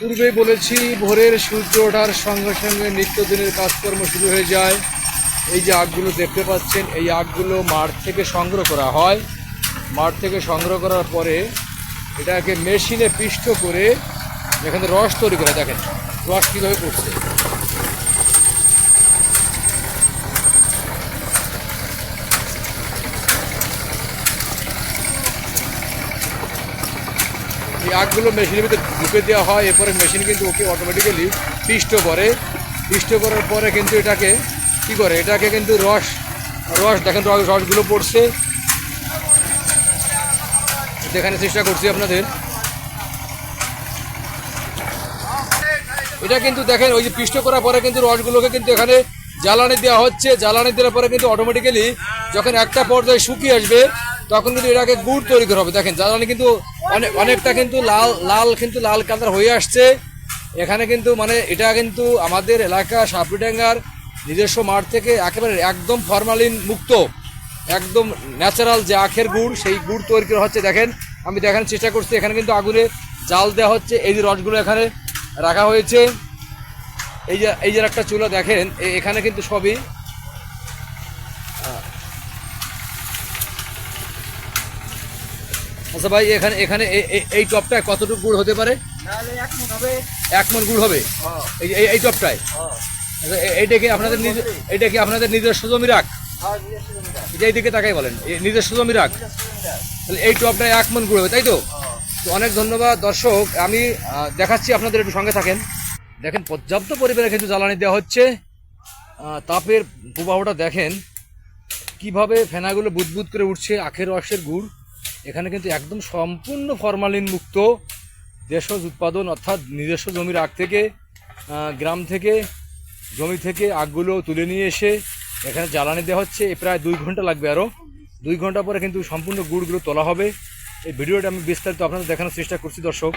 পূর্বেই বলেছি ভোরের সূর্য ওঠার সঙ্গে সঙ্গে নিত্যদিনের কাজকর্ম শুরু হয়ে যায়। এই যে আগগুলো দেখতে পাচ্ছেন, এই আগগুলো মাঠ থেকে সংগ্রহ করা হয়। মাঠ থেকে সংগ্রহ করার পরে এটাকে মেশিনে পিষ্ট করে এখানে রস তৈরি করে। দেখেন রস কীভাবে করছে। এই আগগুলো মেশিনের ভিতরে ঢুকে দেওয়া হয়, এরপরে মেশিন কিন্তু ওকে অটোমেটিক্যালি পিষ্ট করে। পিষ্ট করার পরে কিন্তু এটাকে কী করে, এটাকে কিন্তু রস দেখেন রসগুলো পড়ছে। দেখানোর চেষ্টা করছি আপনাদের। এটা কিন্তু দেখেন ওই যে পিষ্ট করার পরে কিন্তু রসগুলোকে কিন্তু এখানে জ্বালানি দেওয়া হচ্ছে। জ্বালানি দেওয়ার পরে কিন্তু অটোমেটিক্যালি যখন একটা পর্যায়ে শুকিয়ে আসবে তখন কিন্তু এটাকে গুড় তৈরি করা হবে। দেখেন জ্বালানি কিন্তু অনেকটা কিন্তু লাল কালার হয়ে আসছে এখানে কিন্তু। মানে এটা কিন্তু আমাদের এলাকা সাপুরিডাঙ্গার নিজস্ব মাঠ থেকে একেবারে একদম ফরমালিন মুক্ত, একদম ন্যাচারাল যে আখের গুড়, সেই গুড় তৈরি করা হচ্ছে। দেখেন আমি দেখানোর চেষ্টা করছি। এখানে কিন্তু আগুনে জাল দেওয়া হচ্ছে। এই যে রসগুলো এখানে রাখা হয়েছে, এই যে একটা চুলা দেখেন, এখানে কিন্তু সবই আচ্ছা ভাই, এখানে এই টপটায় কতটুকু গুড় হতে পারে? 1 মণ গুড় হবে এই টপটায়। এইটা কি আপনাদের নিজস্ব জমি রাখ? এই দিকে তাকাই বলেন, নিজস্ব জমি রাখ। তাহলে এই টপটায় 1 মণ গুড় হবে, তাই তো? অনেক ধন্যবাদ দর্শক, আমি দেখাচ্ছি আপনাদের, একটু সঙ্গে থাকেন। দেখেন পর্যাপ্ত পরিমাণে কিন্তু জ্বালানি দেওয়া হচ্ছে। তাপের প্রবাহটা দেখেন কিভাবে ফেনাগুলো বুদবুদ করে উঠছে। আখের রসের গুড় এখানে কিন্তু একদম সম্পূর্ণ ফরমালিন মুক্ত দেশজ উৎপাদন, অর্থাৎ নিজস্ব জমির আখ থেকে, গ্রাম থেকে, জমি থেকে আগগুলো তুলে নিয়ে এসে এখানে জ্বালানি দেওয়া হচ্ছে। প্রায় 2 ঘন্টা লাগবে, আরও 2 ঘন্টা পরে কিন্তু সম্পূর্ণ গুড়গুলো তোলা হবে। এই ভিডিওটা আমি বিস্তারিত আপনাদের দেখানোর চেষ্টা করছি দর্শক।